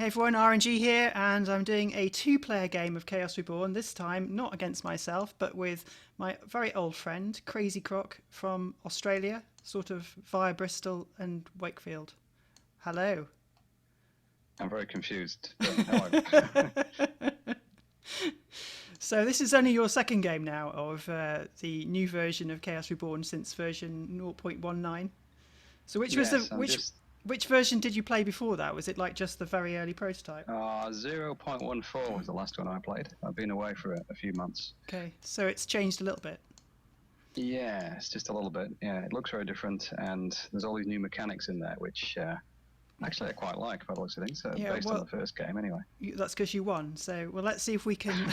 Hey everyone, Arenji here, and I'm doing a two-player game of Chaos Reborn, this time not against myself, but with my very old friend, krayzkrok from Australia, sort of via Bristol and Wakefield. Hello. I'm very confused, but hello. So this is only your second game now of the new version of Chaos Reborn since version 0.19. So which version did you play before that? Was it like just the very early prototype? 0.14 was the last one I played. I've been away for a few months. Okay, so it's changed a little bit. Yeah, it's just a little bit. Yeah, it looks very different, and there's all these new mechanics in there, which actually I quite like by the looks of things. Yeah, based on the first game, anyway. That's because you won. So, well, let's see if we can.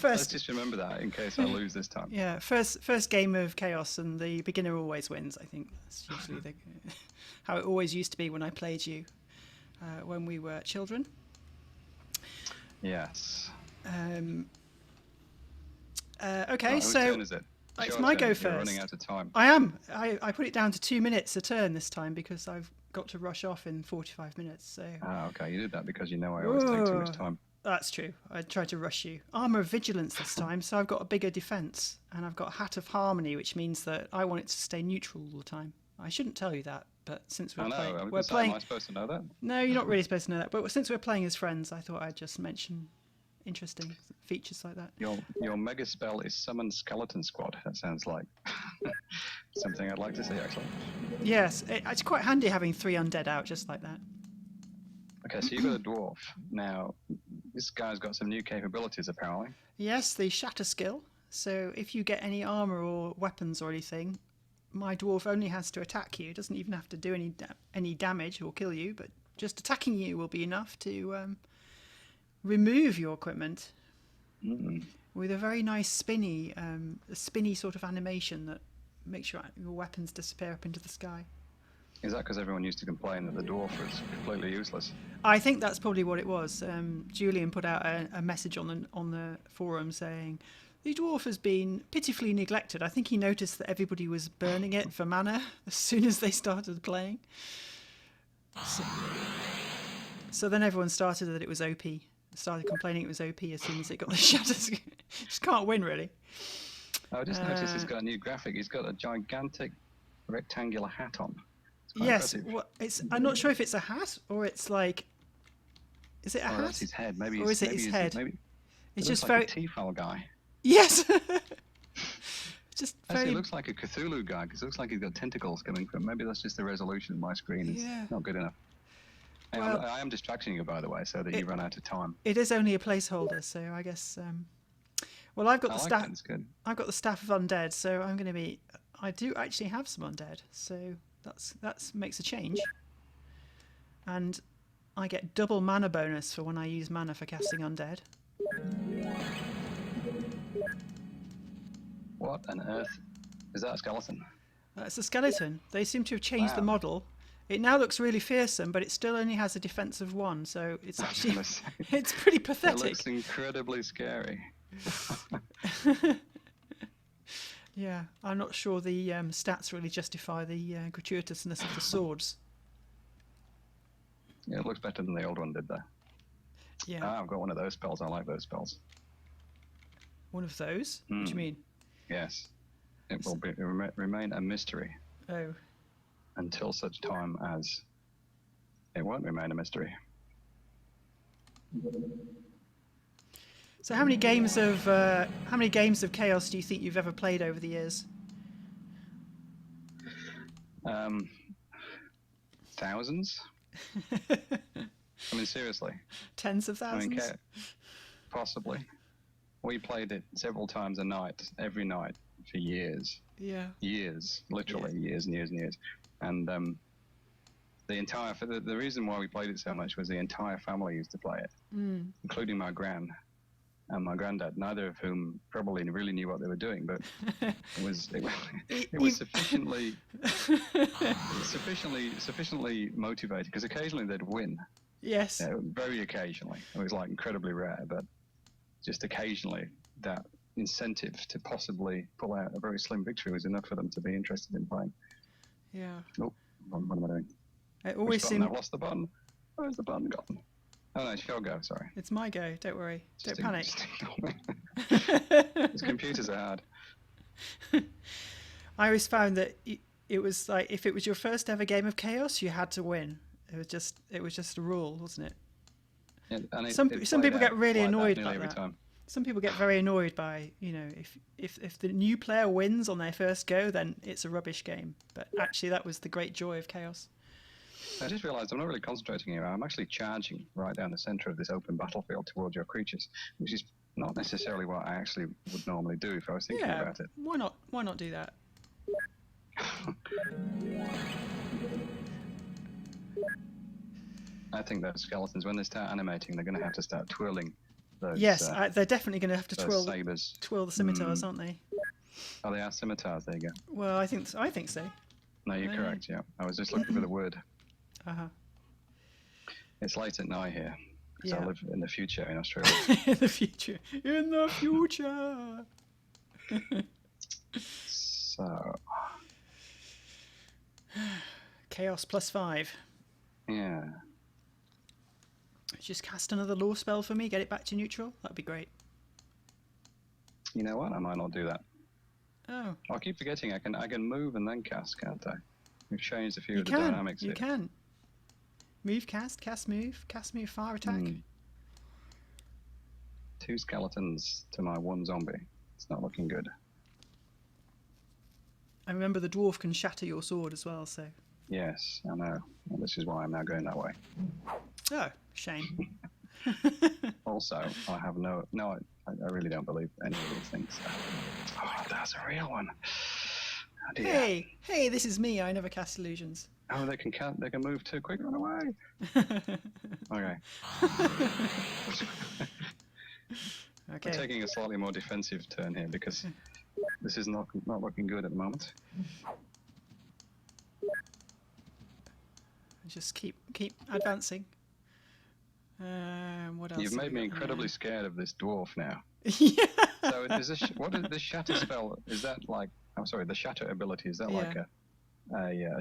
Let's just remember that in case I lose this time. Yeah, first game of Chaos, and the beginner always wins. I think that's usually how it always used to be when I played you when we were children. Yes. Okay, whose so turn is it? it's my go first. You're running out of time. I am. I put it down to 2 minutes a turn this time because I've got to rush off in 45 minutes. So. Okay. You did that because you know I always take too much time. That's true. I tried to rush you. Armour of Vigilance this time, so I've got a bigger defence, and I've got Hat of Harmony, which means that I want it to stay neutral all the time. I shouldn't tell you that, but since we're playing, am I supposed to know that? No, you're not really supposed to know that. But since we're playing as friends, I thought I'd just mention interesting features like that. Your mega spell is Summon Skeleton Squad. That sounds like something I'd like to see, actually. Yes, it's quite handy having 3 undead out just like that. Okay, so you've got a dwarf. Now, this guy's got some new capabilities, apparently. Yes, the Shatter skill. So if you get any armour or weapons or anything, my dwarf only has to attack you. It doesn't even have to do any damage or kill you, but just attacking you will be enough to remove your equipment with a very nice spinny sort of animation that makes your weapons disappear up into the sky. Is that because everyone used to complain that the dwarf was completely useless? I think that's probably what it was. Julian put out a message on the forum saying the dwarf has been pitifully neglected. I think he noticed that everybody was burning it for mana as soon as they started playing. So then everyone started that it was OP. Started complaining it was OP as soon as it got the shatters. Just can't win, really. I just noticed he's got a new graphic. He's got a gigantic rectangular hat on. Yes, I'm not sure if it's a hat or it's like. Is it a hat? That's his head. Maybe. Or is it his head? It's just very. Like a T-file guy. Yes. Just actually, it looks like a Cthulhu guy because it looks like he's got tentacles coming from. Maybe that's just the resolution of my screen. It's not good enough. Well, I am distracting you, by the way, so that you run out of time. It is only a placeholder, so I guess. Well, I've got the staff. I've got the staff of undead, so I'm going to be. I do actually have some undead, so that makes a change. And I get double mana bonus for when I use mana for casting undead. What on earth is that? A skeleton? It's a skeleton. They seem to have changed the model. It now looks really fearsome, but it still only has a defense of 1, so it's actually it's pretty pathetic. It looks incredibly scary. Yeah, I'm not sure the stats really justify the gratuitousness of the swords. Yeah, it looks better than the old one did, though. Yeah. I've got one of those spells. I like those spells. One of those? What do you mean? Yes. It will remain a mystery. Oh. Until such time as it won't remain a mystery. So how many games of Chaos do you think you've ever played over the years? Thousands. I mean, seriously. Tens of thousands. I mean, possibly. We played it several times a night, every night for years. Yeah. Years, literally years and years and years. And the reason why we played it so much was the entire family used to play it, including my gran and my granddad, neither of whom probably really knew what they were doing, but it was sufficiently motivated because occasionally they'd win. Yes. Very occasionally. It was like incredibly rare, but just occasionally that incentive to possibly pull out a very slim victory was enough for them to be interested in playing. Yeah. Oh, what am I doing? It always seemed. I've lost the button. Where's the button gone? Oh no, it's your go. Sorry. It's my go. Don't worry. Don't panic. These computers are hard. I always found that it was like if it was your first ever game of Chaos, you had to win. It was just a rule, wasn't it? Yeah, and some people get really annoyed by every that. time. Some people get very annoyed by, you know, if the new player wins on their first go, then it's a rubbish game. But actually, that was the great joy of Chaos. I just realised I'm not really concentrating here. I'm actually charging right down the centre of this open battlefield towards your creatures, which is not necessarily what I actually would normally do if I was thinking about it. Why not? Why not do that? I think those skeletons, when they start animating, they're going to have to start twirling those. Yes, they're definitely going to have to sabers. twirl the scimitars, aren't they? Oh, they are scimitars. There you go. Well, I think so. No, you're correct. Yeah, I was just looking for the word. It's late at night here. So I live in the future in Australia. In the future. So. Chaos +5. Yeah. Just cast another law spell for me, get it back to neutral. That'd be great. You know what? I might not do that. Oh. I keep forgetting I can move and then cast, can't I? We've changed a few of the dynamics here. You can. Move, cast, move, fire, attack. 2 skeletons to my 1 zombie. It's not looking good. I remember the dwarf can shatter your sword as well, so... Yes, I know. Well, this is why I'm now going that way. Oh, shame. Also, I have I really don't believe any of these things. Oh, that's a real one. Oh, dear. Hey, this is me. I never cast illusions. Oh, they can move too quick. Run away. Okay. Okay. I'm taking a slightly more defensive turn here because this is not looking good at the moment. Just keep advancing. What else? You've made me incredibly scared of this dwarf now. Yeah. So is this shatter spell? Is that like? I'm sorry, the shatter ability. Is that like a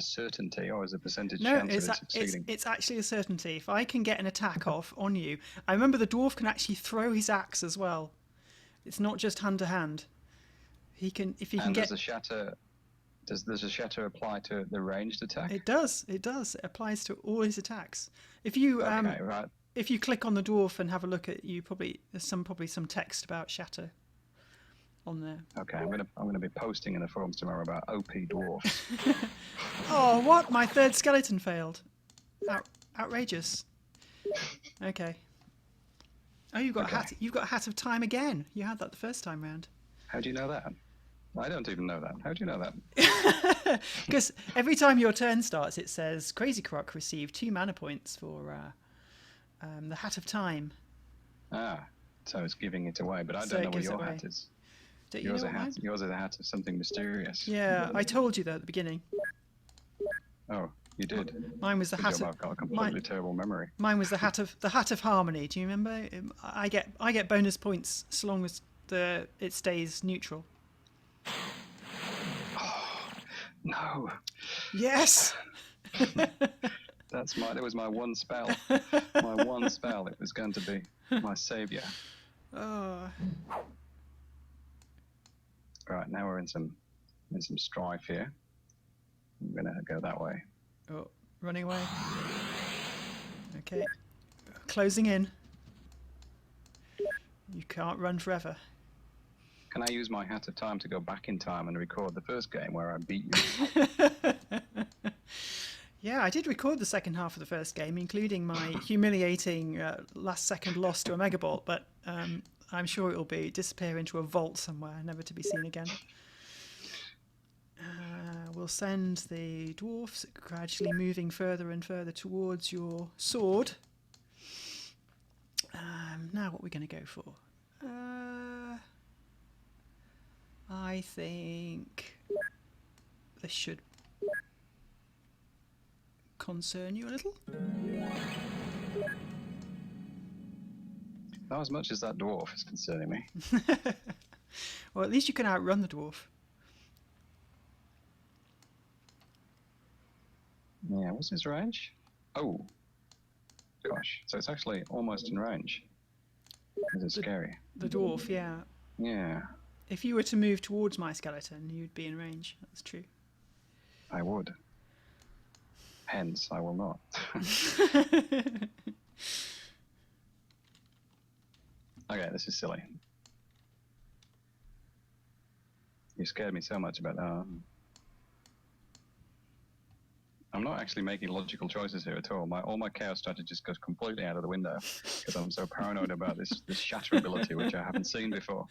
certainty, or is it a percentage chance of it succeeding? It's actually a certainty. If I can get an attack off on you, I remember the dwarf can actually throw his axe as well. It's not just hand to hand. He can Does the shatter? Does the shatter apply to the ranged attack? It does. It applies to all his attacks. If you right. If you click on the dwarf and have a look at there's probably some text about shatter on there. Okay, I'm gonna be posting in the forums tomorrow about OP dwarfs. Oh, what? My 3rd skeleton failed. Outrageous. Okay. Oh, you've got a hat. You've got a hat of time again. You had that the first time round. How do you know that? I don't even know that. How do you know that? Because every time your turn starts, it says krayzkrok received 2 mana points for the Hat of Time. Ah, so it's giving it away, but I don't know what your hat is. Yours is a hat of something mysterious. Yeah, I told you that at the beginning. Oh, you did. Mine was the hat of. I've got a completely terrible memory. Mine was the hat of Harmony. Do you remember? I get bonus points so long as it stays neutral. Oh, no. Yes. That was my one spell. My one spell. It was going to be my saviour. Oh. Right, now we're in some strife here. I'm gonna go that way. Oh, running away. Okay. Closing in. You can't run forever. Can I use my Hat of Time to go back in time and record the first game where I beat you? Yeah, I did record the second half of the first game, including my humiliating last-second loss to a Megabot, but I'm sure it will disappear into a vault somewhere, never to be seen again. We'll send the dwarfs gradually moving further and further towards your sword. Now what are we going to go for? I think this should concern you a little. Not as much as that dwarf is concerning me. Well, at least you can outrun the dwarf. Yeah, what's his range? Oh. Gosh, so it's actually almost in range. This is scary. The dwarf, yeah. Yeah. If you were to move towards my skeleton, you'd be in range. That's true. I would. Hence, I will not. Okay, this is silly. You scared me so much about that. I'm not actually making logical choices here at all. All my chaos strategy just goes completely out of the window because I'm so paranoid about this shatter ability, which I haven't seen before.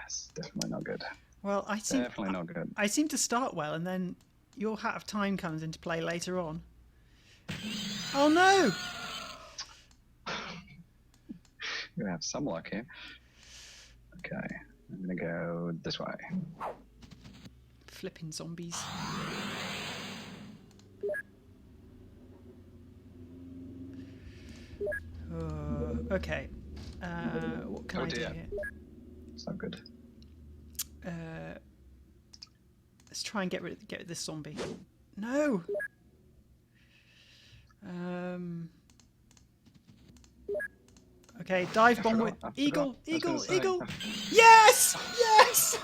It's definitely not good. Well, Definitely not good. I seem to start well, and then your Hat of Time comes into play later on. Oh no! We're gonna have some luck here. Okay, I'm gonna go this way. Flipping zombies. Okay. What can I do here? It's not good. Let's try and get rid of this zombie. No. Okay, dive bomb with eagle. Yes! Yes!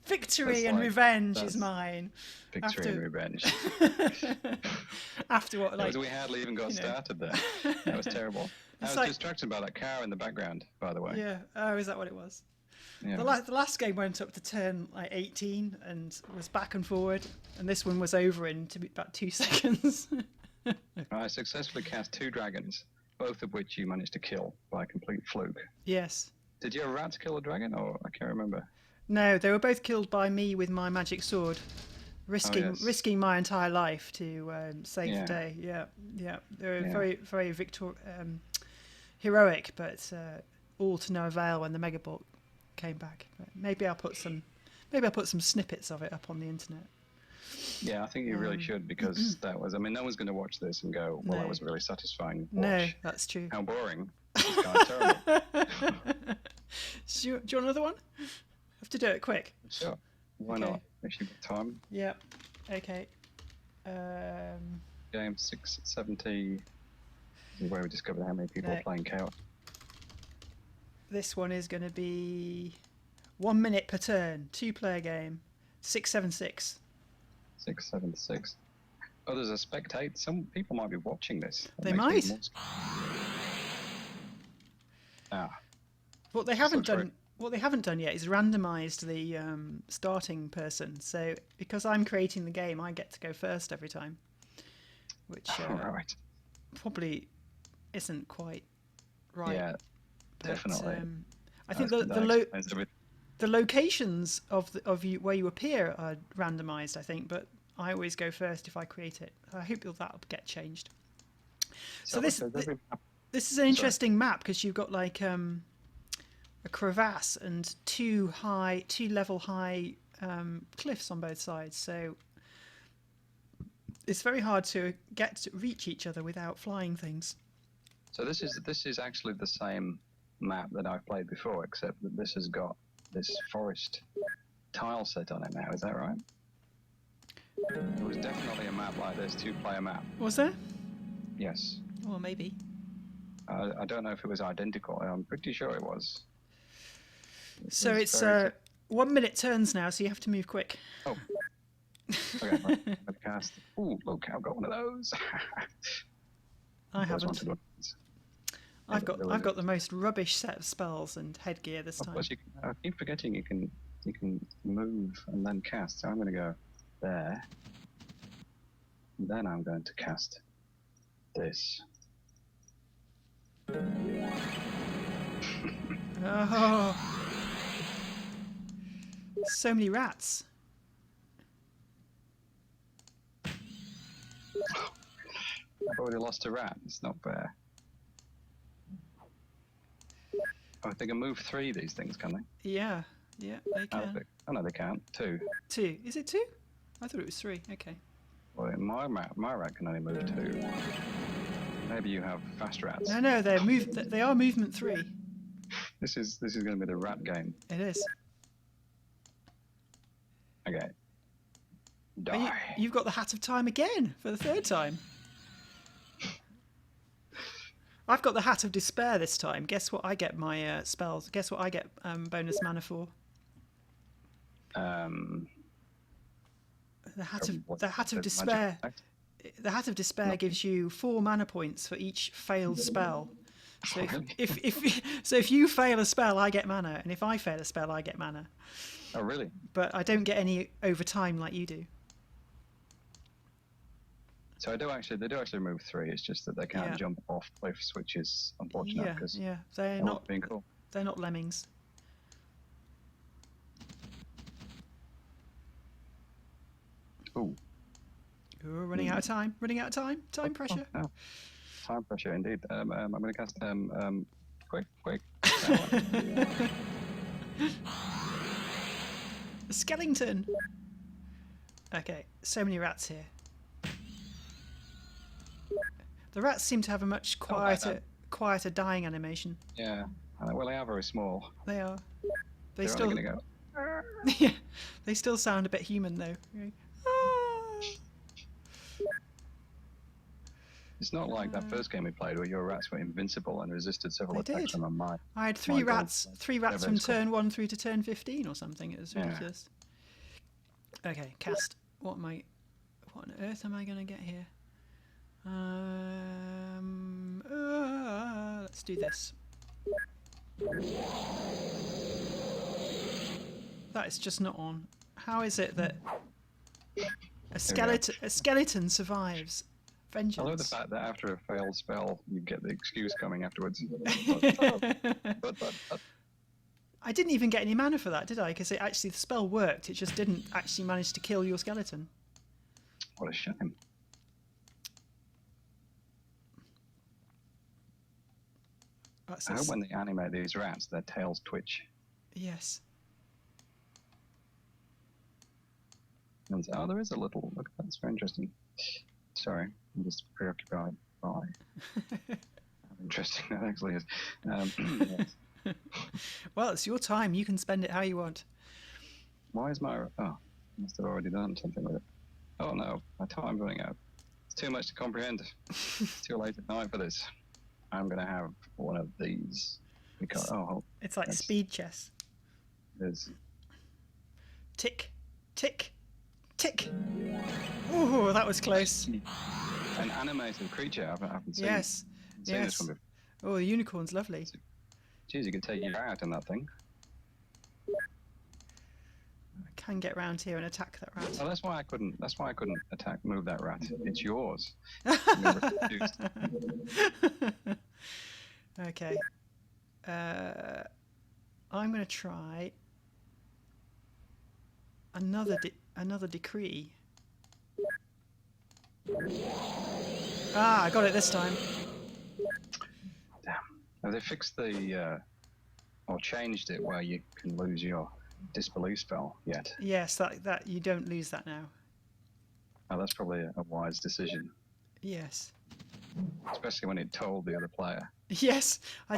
Victory and revenge is mine. Victory and revenge. After what, like, we hardly even got started there. That was terrible. I was distracted by that car in the background, by the way. Yeah. Oh, is that what it was? Yeah. The last game went up to turn like 18 and was back and forward, and this one was over in about 2 seconds. I successfully cast 2 dragons, both of which you managed to kill by a complete fluke. Yes. Did you ever to kill a dragon, or I can't remember? No, they were both killed by me with my magic sword, risking my entire life to save the day. Yeah. They were very, very heroic, but all to no avail when the Megabot came back. But maybe I'll put some snippets of it up on the internet. Yeah, I think you really should, because that was. I mean, no one's going to watch this and go, "Well, that was a really satisfying watch." No, that's true. How boring! It's kind of terrible. Do you want another one? I have to do it quick. Sure. Why not? If you've got time. Yeah. Okay. Game 670 is where we discovered how many people are playing Chaos. This one is going to be 1 minute per turn, 2-player game, 676. 676. Oh, there's a spectate. Some people might be watching this. They might. What they haven't done yet is randomised the starting person. So because I'm creating the game, I get to go first every time, which probably isn't quite right. Yeah, but, definitely. I think the locations of where you appear are randomised, I think, but I always go first if I create it. I hope that'll get changed. So this is an interesting map because you've got like a crevasse and two level high cliffs on both sides. So it's very hard to reach each other without flying things. So this is actually the same map that I've played before, except that this has got this forest tile set on it now. Is that right? There was definitely a map like this, 2-player map. Was there? Yes. Well, maybe. I don't know if it was identical. I'm pretty sure it was. So it's 1 minute turns now, so you have to move quick. Oh. Okay, right. Cast. Ooh, look, I've got one of those. I haven't. I've got the most rubbish set of spells and headgear this time. I keep forgetting you can move and then cast. So I'm going to go there. And then I'm going to cast this. Oh, so many rats. I've already lost a rat. It's not fair. Oh, they can move 3, these things, can they? Yeah, they can. Oh, no, they can't. 2. 2. Is it 2? I thought it was 3. Okay. Well, my rat can only move 2. Maybe you have fast rats. No, they are movement 3. This is going to be the rat game. It is. Okay. Oh, Die. you've got the Hat of Time again for the 3rd time. I've got the Hat of Despair this time. Guess what I get my spells? Guess what I get bonus mana for? Um. The Hat of the Despair. magic effect? The Hat of Despair gives you 4 mana points for each failed spell. So Really? if you fail a spell, I get mana, and if I fail a spell, I get mana. Oh, really? But I don't get any over time like you do. So they do actually remove 3. It's just that they can't jump off cliffs, which is unfortunate because they're not being cool. They're not lemmings. Ooh. Ooh, running out of time. Running out of time. Time pressure. Oh, time pressure indeed. I'm going to cast quick. A skeleton. Okay, so many rats here. The rats seem to have a much quieter dying animation. Yeah. Well, they are very small. They are. They're still only going to go. yeah, they still sound a bit human though. It's not like that first game we played where your rats were invincible and resisted several attacks from a mine. I had three rats from turn 1 through to turn 15 or something. It was ridiculous. Okay, cast. What on earth am I going to get here? Let's do this. That is just not on. How is it that a skeleton survives? Vengeance. I love the fact that after a failed spell, you get the excuse coming afterwards. I didn't even get any mana for that, did I? Because the spell worked. It just didn't actually manage to kill your skeleton. What a shame. I hope when they animate these rats, their tails twitch. Yes. And there is a little. Look, that's very interesting. Sorry, I'm just preoccupied by how interesting that actually is. Yes. Well, it's your time. You can spend it how you want. Why is my... Oh, I must have already done something with it. Oh no, my time's running out. It's too much to comprehend. It's too late at night for this. I'm going to have one of these. Because, it's like speed chess. It is. Tick, tick, tick. Ooh, that was close. An animated creature I haven't seen. Yes. Seen this one before. Oh, the unicorn's lovely. Jeez, you can take your out in that thing. I can get round here and attack that rat. Oh, that's why I couldn't move that rat. It's yours. Okay. I'm going to try another decree. I got it this time. Damn. Have they fixed or changed it where you can lose your disbelief spell yet? Yes, that you don't lose that now. Oh, that's probably a wise decision. Yes. Especially when it told the other player. Yes, I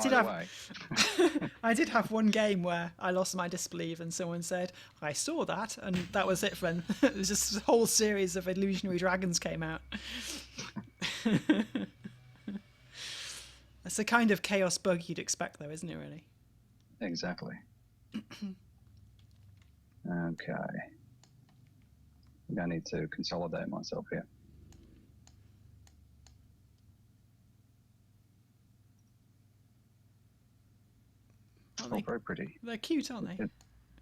did have one game where I lost my disbelief and someone said, I saw that, and that was it for them. It was just a whole series of illusionary dragons came out. That's the kind of chaos bug you'd expect though, isn't it really? Exactly. Okay. I think I need to consolidate myself here. Oh, very pretty. They're cute, aren't they?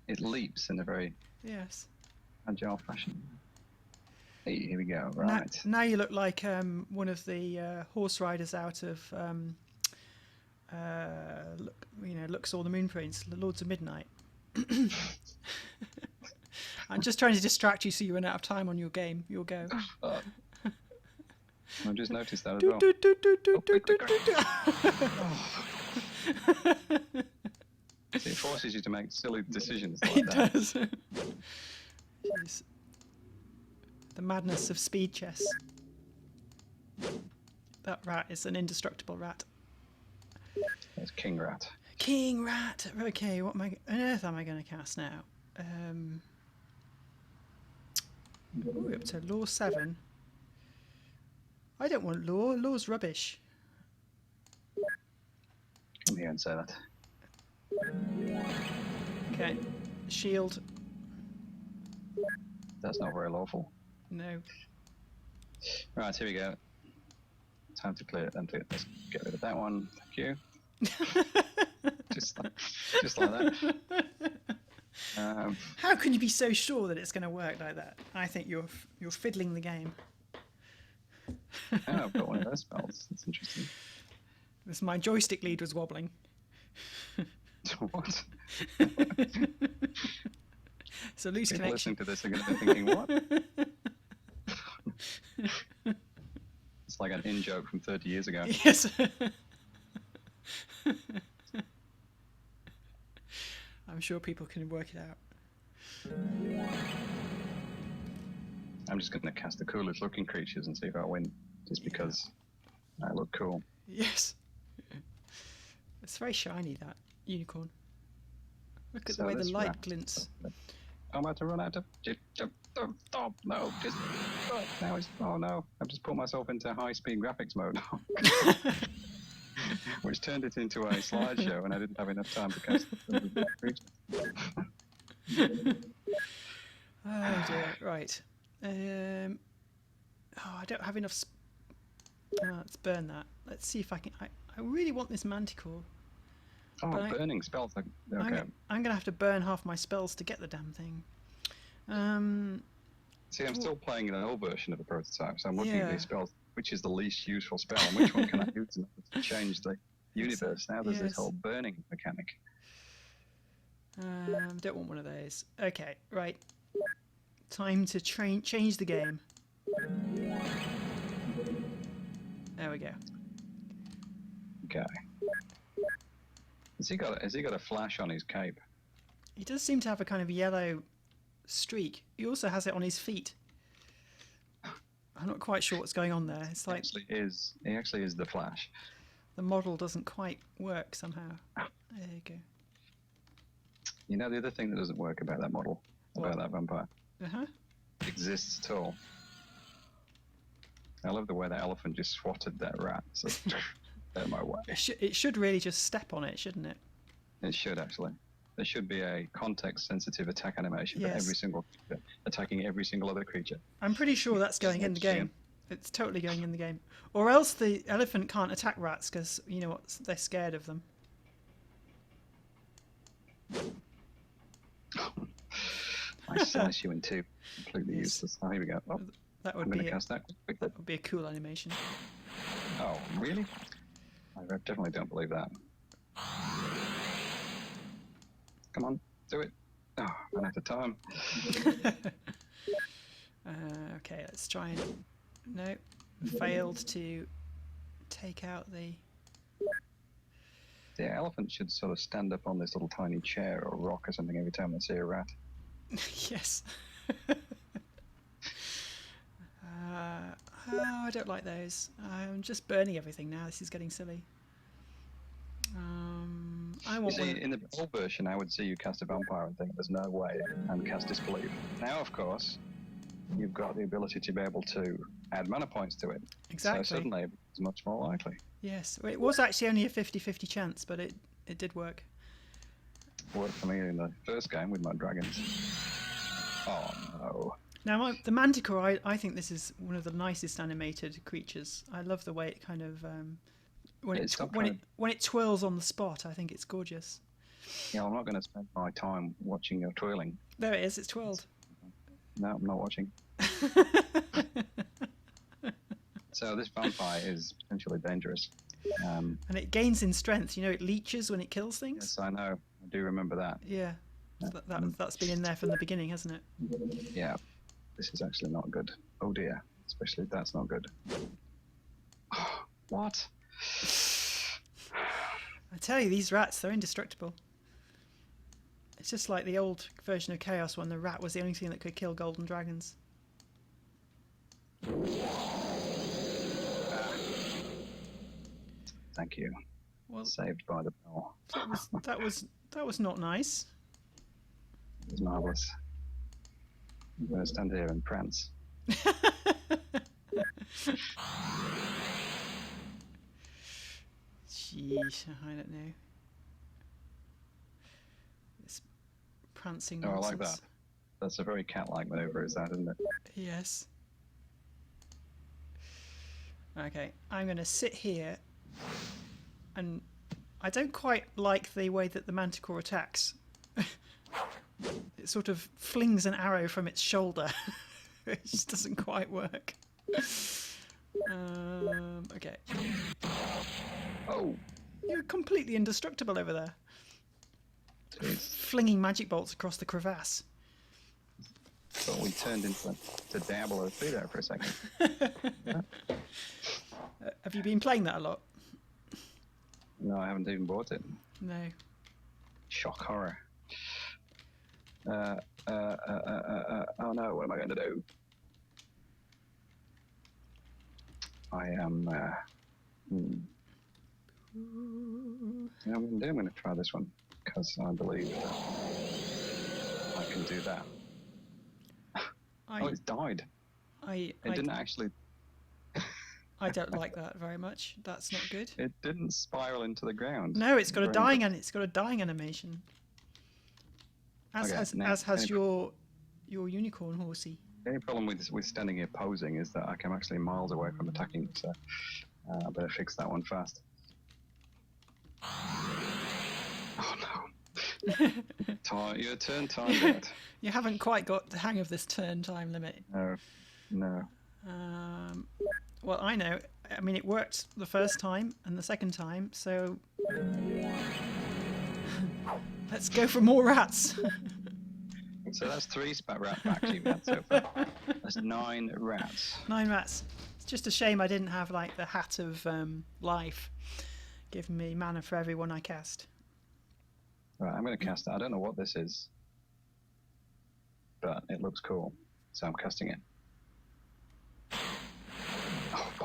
It leaps in a very agile fashion. Hey, here we go. Right. Now you look like one of the horse riders out of Lux or the Moon Prince, the Lords of Midnight. I'm just trying to distract you so you run out of time on your game. Your go. I just noticed that as well. It forces you to make silly decisions like that. It does. Jeez. The madness of speed chess. That rat is an indestructible rat. It's King Rat. King Rat. Okay, what on earth am I going to cast now? Ooh, up to Law 7. I don't want Law. Law's rubbish. Come here and say that. Okay. Shield. That's not very lawful. No. Right, here we go. Time to clear it. And let's get rid of that one. Thank you. just like that. How can you be so sure that it's going to work like that? I think you're fiddling the game. Oh, I've got one of those spells. That's interesting. This my joystick lead was wobbling. What? So loose People connection. listening to this are going to be thinking, what? It's like an in-joke from 30 years ago. Yes. I'm sure people can work it out. I'm just going to cast the coolest looking creatures and see if I win, just because I look cool. Yes. It's very shiny, that unicorn. Look at So the way the this light rat- glints. I'm about to run out of... Stop! No, just... Now it's... Oh no, I've just put myself into high-speed graphics mode. Which turned it into a slideshow, and I didn't have enough time to cast the creatures. Oh dear, right. I don't have enough... let's burn that. Let's see if I can... I really want this manticore. Oh, But burning spells. Okay. I'm going to have to burn half my spells to get the damn thing. See, I'm still playing an old version of the prototype, so I'm looking at Yeah. these spells. Which is the least useful spell, and which one can I use in order to change the universe? Now there's Yes. this whole burning mechanic. Don't want one of those. Okay, right. Time to change the game. There we go. Okay. Has he got a flash on his cape? He does seem to have a kind of yellow streak. He also has it on his feet. I'm not quite sure what's going on there. It's like He actually is the Flash. the model doesn't quite work somehow. There you go. You know the other thing that doesn't work about that model, about that vampire, Uh-huh. exists at all. I love the way that elephant just swatted that rat. So out of my way. It should really just step on it, shouldn't it? It should actually. There should be a context-sensitive attack animation for Yes. every single creature, attacking every single other creature. I'm pretty sure that's going in the game. It's totally going in the game. Or else the elephant can't attack rats because, you know what, they're scared of them. I slice you in two. Completely useless. Oh, here we go. Oh, That I'm would going be to cast that quickly. that would be a cool animation. Oh, really? I definitely don't believe that. Come on, do it. Oh, ran out of time. Okay, let's try and... No, failed to take out the... The elephant should sort of stand up on this little tiny chair or rock or something every time they see a rat. Yes. Oh, I don't like those. I'm just burning everything now. This is getting silly. I You want see, one. in the old version, I would see you cast a vampire and think there's no way, and cast Disbelief. Now, of course, you've got the ability to be able to add mana points to it. Exactly. So suddenly it's much more likely. Yes, well, it was actually only a 50-50 chance, but it did work. Worked for me in the first game with my dragons. Oh no. Now, the Manticore, I think this is one of the nicest animated creatures. I love the way it kind of when it twirls on the spot. I think it's gorgeous. Yeah, I'm not going to spend my time watching your twirling. There it is. It's twirled. No, I'm not watching. So this vampire is potentially dangerous. And it gains in strength. You know, it leeches when it kills things. Yes, I know. I do remember that. Yeah, so that's been in there from the beginning, hasn't it? Yeah, this is actually not good. Oh dear, especially that's not good. What? I tell you, these rats, they're indestructible. It's just like the old version of Chaos when the rat was the only thing that could kill golden dragons. Thank you. Well, Saved by the bell. that was not nice. It was marvellous. I'm going to stand here and prance. Jeez, I don't know. This prancing Oh, I nonsense. like that. That's a very cat-like manoeuvre, is that, isn't it? Yes. Okay, I'm going to sit here, and I don't quite like the way that the manticore attacks. It sort of flings an arrow from its shoulder. It just doesn't quite work. Okay. Oh! You're completely indestructible over there. Jeez. Flinging magic bolts across the crevasse. But we turned into Diablo 3 there for a second. Have you been playing that a lot? No, I haven't even bought it. No. Shock horror. Oh no, what am I going to do? I am. Yeah, I'm going to try this one because I believe that I can do that. Oh, it's died. It didn't actually. I don't like that very much. That's not good. It didn't spiral into the ground. No, it's got a dying animation. As has your unicorn horsey. The only problem with standing here posing is that I'm actually miles away from attacking, so I better fix that one fast. Oh no! Your turn timed out. You haven't quite got the hang of this turn time limit. No. Well, I know. I mean, it worked the first time and the second time, so let's go for more rats. So that's 3 rat packs you've had so far. That's 9 rats. 9 rats. It's just a shame I didn't have like the hat of life, giving me mana for every one I cast. Right, I'm going to cast it. I don't know what this is, but it looks cool, so I'm casting it.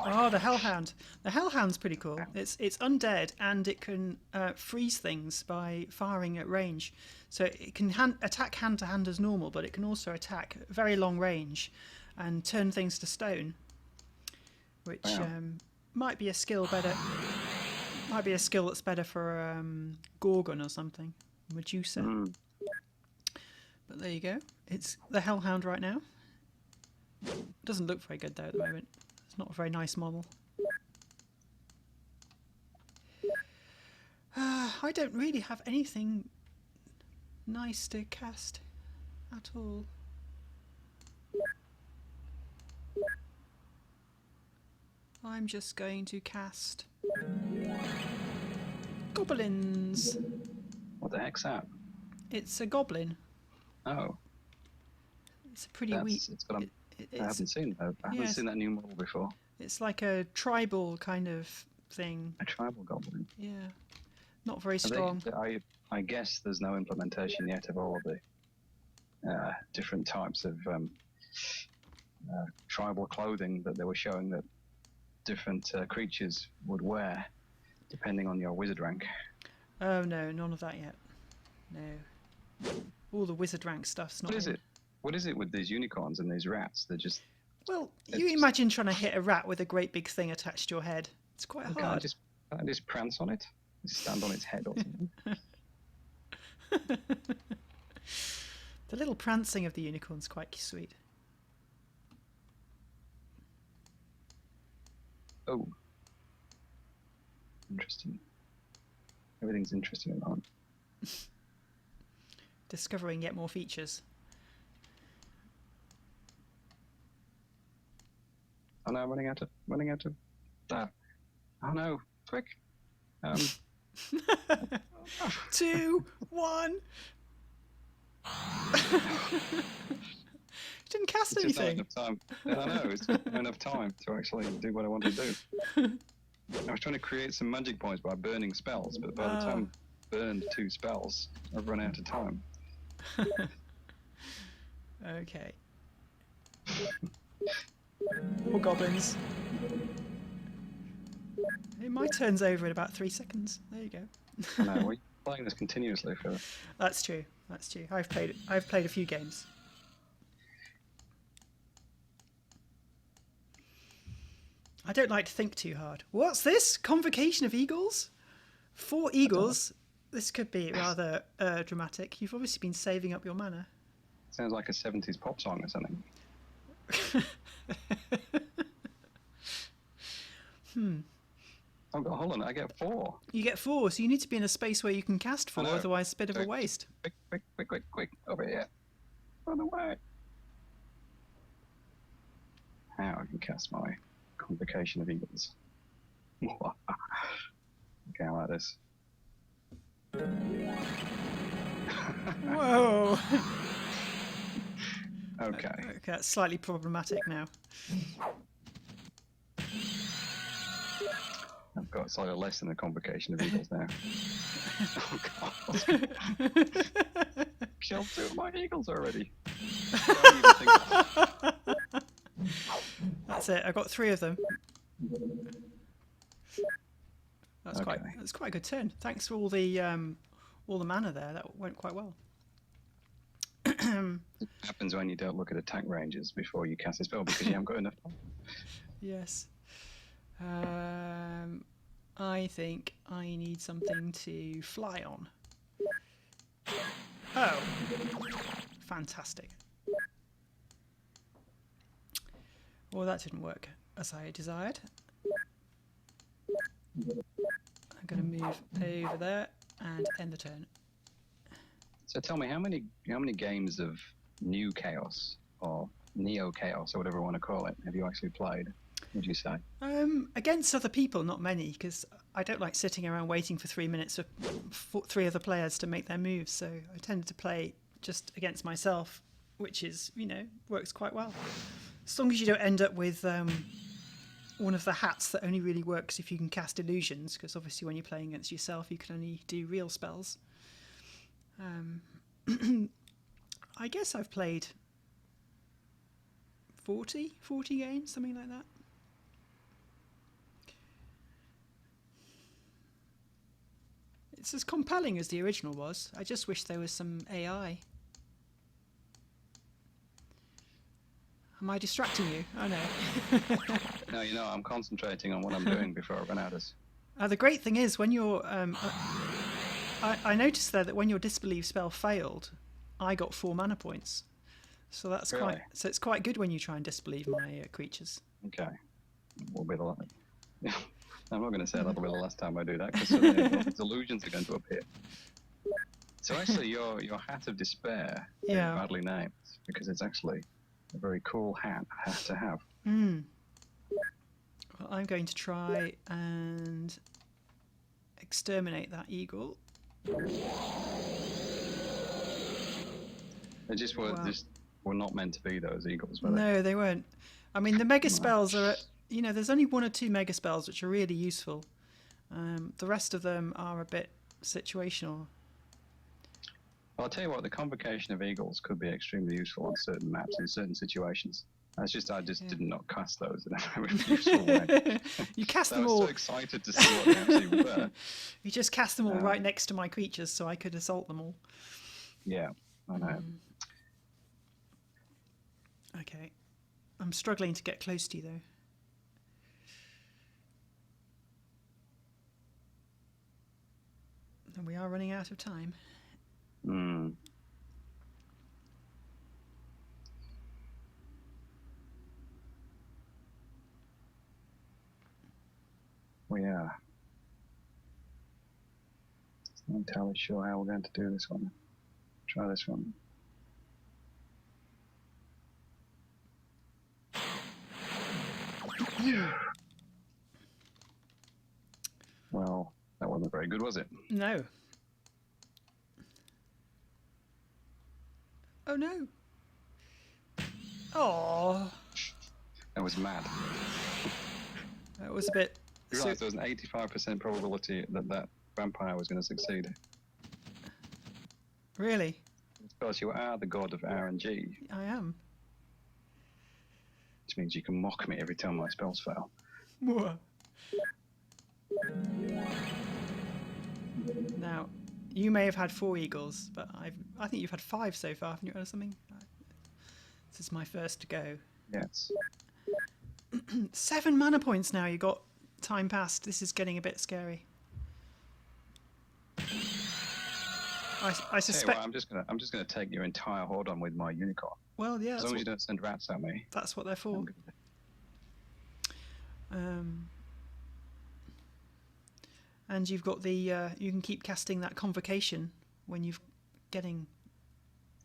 Oh, the Hellhound. The Hellhound's pretty cool. It's undead, and it can freeze things by firing at range. So it can attack hand to hand as normal, but it can also attack at very long range and turn things to stone, which might be a skill better. Might be a skill that's better for Gorgon or something, Medusa. But there you go. It's the Hellhound right now. Doesn't look very good though at the moment. It's not a very nice model. I don't really have anything nice to cast at all. I'm just going to cast goblins. What the heck's that? It's a goblin. Oh. It's a pretty weak. I haven't seen that. I haven't seen that new model before. It's like a tribal kind of thing. A tribal goblin. Yeah. Not very strong. I guess there's no implementation yet of all of the different types of tribal clothing that they were showing that different creatures would wear, depending on your wizard rank. Oh no, none of that yet. No. All the wizard rank stuff's not. What is it with these unicorns and these rats? They're just... Well, you imagine trying to hit a rat with a great big thing attached to your head. It's quite hard. Can't I just prance on it? Just stand on its head or something? The little prancing of the unicorn's quite sweet. Oh. Interesting. Everything's interesting at the moment. Discovering yet more features. Oh no, I'm running out of that. Oh no, quick. 2, 1. Didn't cast anything. Not enough time. I know, it's not enough time to actually do what I want to do. I was trying to create some magic points by burning spells, but by the time I burned 2 spells, I've run out of time. Okay. More goblins. My turn's over in about 3 seconds. There you go. No, we're playing this continuously for. That's true. That's true. I've played a few games. I don't like to think too hard. What's this? Convocation of Eagles? 4 eagles? This could be rather dramatic. You've obviously been saving up your mana. Sounds like a 70s pop song or something. Oh, hold on, I get 4. You get 4, so you need to be in a space where you can cast 4, otherwise it's a bit of a waste. Quick, over here. Run away. Now I can cast my Convocation of Eagles. Okay, I like this. Whoa! Okay. Okay, that's slightly problematic now. I've got slightly less than the Convocation of Eagles now. Oh god. Killed 2 of my eagles already. That's it. I got 3 of them. That's Okay. quite a good turn. Thanks for all the mana there. That went quite well. It happens when you don't look at attack ranges before you cast a spell because you haven't got enough. Yes. I think I need something to fly on. Oh, fantastic. Well, that didn't work as I desired. I'm going to move over there and end the turn. So tell me, how many games of New Chaos or Neo Chaos or whatever you want to call it have you actually played? Would you say? Against other people, not many, because I don't like sitting around waiting for 3 minutes for 3 other players to make their moves. So I tended to play just against myself, which is, works quite well. As long as you don't end up with one of the hats that only really works if you can cast illusions, because obviously when you're playing against yourself, you can only do real spells. I guess I've played 40 games, something like that. It's as compelling as the original was. I just wish there was some AI. Am I distracting you? Oh no. No, I'm concentrating on what I'm doing before I run out of. The great thing is when you're... I noticed there that when your Disbelieve spell failed, I got 4 mana points. So that's Really? So it's quite good when you try and disbelieve my creatures. Okay. Will be the I'm not going to say that'll be the last time I do that because these illusions are going to appear. So actually, your Hat of Despair is badly named because it's actually a very cool hat to have. Well, I'm going to try and exterminate that eagle. They just were not meant to be those eagles, were they? No, they weren't. I mean, the mega spells are, there's only 1 or 2 mega spells which are really useful. The rest of them are a bit situational. Well, I'll tell you what, the Convocation of Eagles could be extremely useful on certain maps in certain situations. I just did not cast those in a very useful way. You cast them all. I was all. so excited to see what they actually were. You just cast them all right next to my creatures so I could assault them all. Yeah, I know. Okay. I'm struggling to get close to you, though. And we are running out of time. We are. Not entirely sure how we're going to do this one. Try this one. Well, that wasn't very good, was it? No. Oh no. Oh. That was mad. That was a bit... You realised there was an 85% probability that vampire was going to succeed. Really? Because you are the god of Arenji. I am. Which means you can mock me every time my spells fail. Now, you may have had 4 eagles, but I think you've had 5 so far, haven't you, or something? This is my first go. Yes. 7 mana points now. You got time passed. This is getting a bit scary. I suspect. Well, I'm just gonna take your entire horde on with my unicorn. Well, yeah. As long as you don't send rats at me. That's what they're for. And you've got the you can keep casting that convocation when you've getting.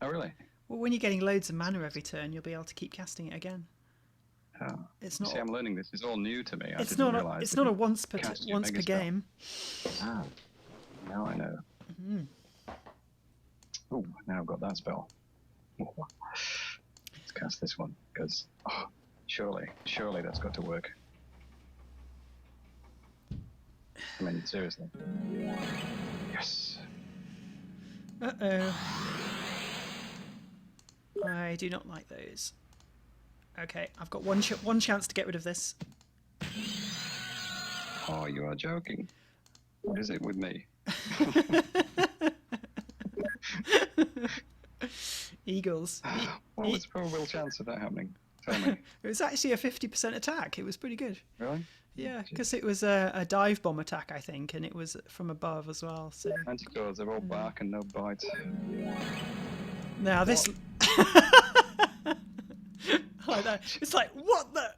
Oh really? Well, when you're getting loads of mana every turn, you'll be able to keep casting it again. Oh. It's not. See, I'm learning this. It's all new to me. It's not a once per game. Ah, now I know. Mm-hmm. Oh, now I've got that spell. Let's cast this one because surely that's got to work. I mean, seriously. Yes. Uh-oh. I do not like those. Okay, I've got one chance to get rid of this. Oh, you are joking. What is it with me? Eagles. What was the probable chance of that happening? Tell me. It was actually a 50% attack. It was pretty good. Really? Yeah, because it was a dive bomb attack, I think, and it was from above as well. So Anti-claws, they're all bark and no bite. now this. I know. It's like, what the?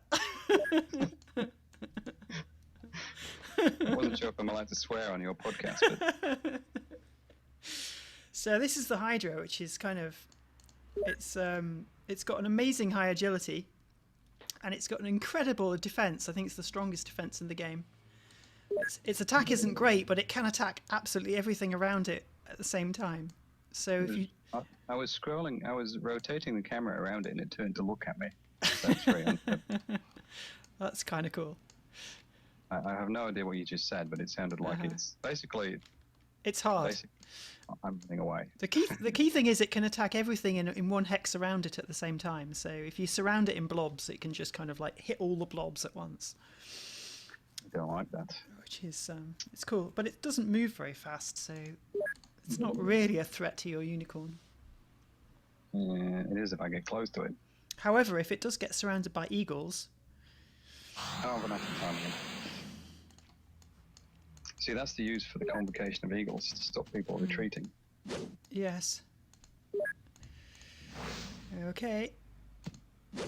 I wasn't sure if I'm allowed to swear on your podcast. But... So this is the Hydra, which is kind of, it's got an amazing high agility, and it's got an incredible defense. I think it's the strongest defense in the game. Its attack isn't great, but it can attack absolutely everything around it at the same time. So if you, I was scrolling, I was rotating the camera around it, and it turned to look at me. That's very unfair. That's kind of cool. I have no idea what you just said, but it sounded like it's basically. It's hard. I'm running away. The key thing is it can attack everything in one hex around it at the same time. So if you surround it in blobs, it can just kind of like hit all the blobs at once. I don't like that. Which is it's cool, but it doesn't move very fast, so it's not really a threat to your unicorn. Yeah, it is if I get close to it. However, if it does get surrounded by eagles... Oh, I'm going to have to time again. See, that's the use for the convocation of eagles, to stop people retreating. Yes. Okay.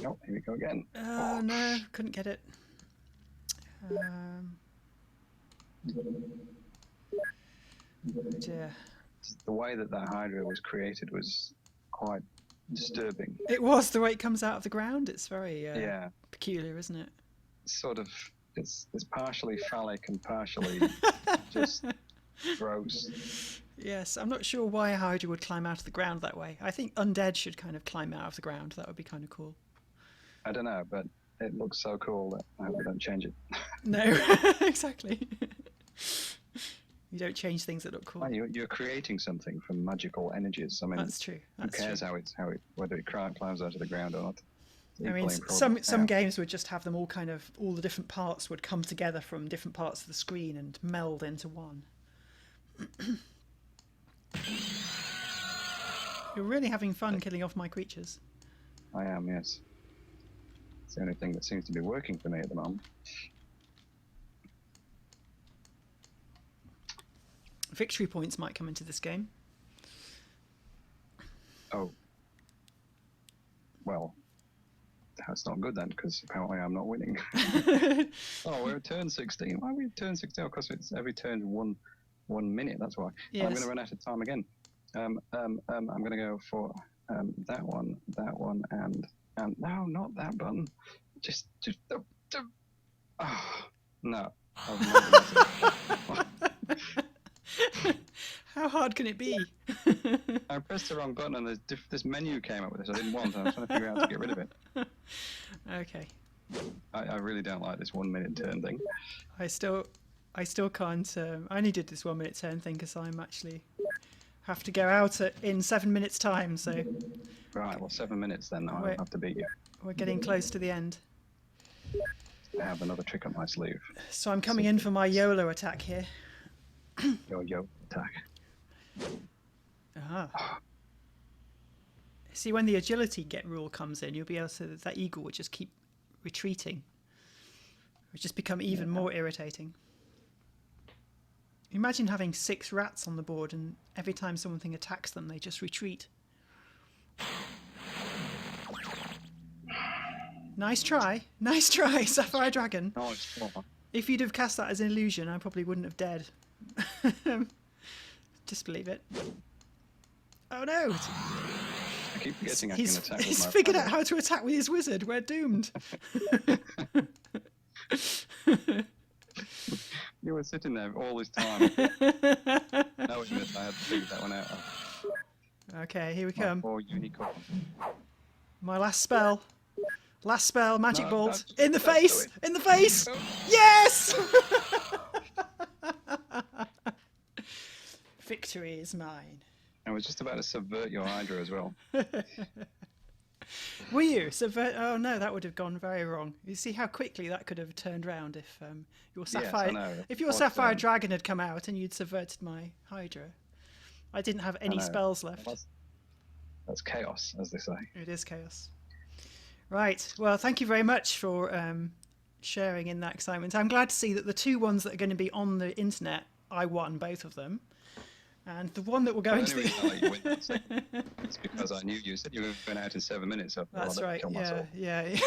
Oh, here we go again. Oh, no, couldn't get it. Dear. The way that Hydra was created was quite disturbing. It was, the way it comes out of the ground. It's very peculiar, isn't it? Sort of, it's partially phallic and partially just gross. Yes, I'm not sure why a Hydra would climb out of the ground that way. I think undead should kind of climb out of the ground. That would be kind of cool. I don't know, but it looks so cool that I hope we don't change it. No, exactly. You don't change things that look cool. Well, you're creating something from magical energies. I mean, that's true. That's who cares true. whether it climbs out of the ground or not? I mean, some games would just have them all all the different parts would come together from different parts of the screen and meld into one. You're really having fun killing off my creatures. I am, yes. It's the only thing that seems to be working for me at the moment. Victory points might come into this game. Oh. Well, that's not good then, because apparently I'm not winning. Oh, we're at turn 16. Why are we at turn 16? Of course, it's every turn 1 minute, that's why. Yes. I'm going to run out of time again. I'm going to go for that one, and no, not that button. Just oh, no. How hard can it be? I pressed the wrong button and this menu came up with this I didn't want, and I was trying to figure out how to get rid of it. Okay. I really don't like this 1 minute turn thing. I still can't. I only did this 1 minute turn thing because I'm actually have to go out in 7 minutes time. So. Right. Well, 7 minutes then. I'll have to beat you. We're getting close to the end. have another trick up my sleeve. So I'm coming in for my YOLO attack here. Your yo attack. Ah. See, when the agility get rule comes in, you'll be able to, that eagle would just keep retreating. It would just become even more irritating. Imagine having 6 rats on the board and every time something attacks them, they just retreat. Nice try, Sapphire Dragon. Oh, it's small. If you'd have cast that as an illusion, I probably wouldn't have dared. Just believe it. Oh no! I keep forgetting I can attack with He's my figured fire. out how to attack with his wizard. We're doomed. You were sitting there all this time. Knowing that I had to figure that one out. Okay, here we come. Or unicorn. My last spell. Last spell, magic No, bolt. don't- In the don't face! do it. In the face! Yes! Victory is mine. I was just about to subvert your Hydra as well. Were you? Subvert? Oh no, that would have gone very wrong. You see how quickly that could have turned round if your sapphire, Yes, I know. if your But, sapphire dragon had come out and you'd subverted my Hydra. I didn't have any know. spells left. That's chaos, as they say. It is chaos. Right. Well, thank you very much for sharing in that excitement. I'm glad to see that the 2 ones that are going to be on the internet, I won both of them. And the one that will go into The the... only reason I let you win that second is because I knew you said you were going out in 7 minutes. So That's right. kill Yeah, myself. yeah.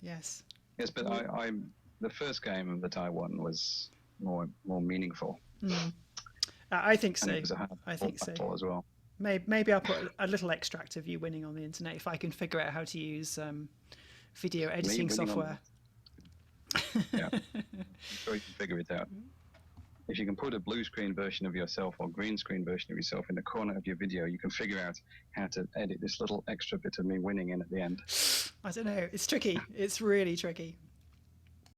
Yes. Yes, but the first game that I won was more meaningful. I think so. And it was a hard I think so. battle as well. Maybe I'll put a little extract of you winning on the internet if I can figure out how to use video editing winning on software. Yeah, I'm sure you can figure it out. If you can put a blue screen version of yourself or green screen version of yourself in the corner of your video, you can figure out how to edit this little extra bit of me winning in at the end. I don't know. It's tricky. It's really tricky.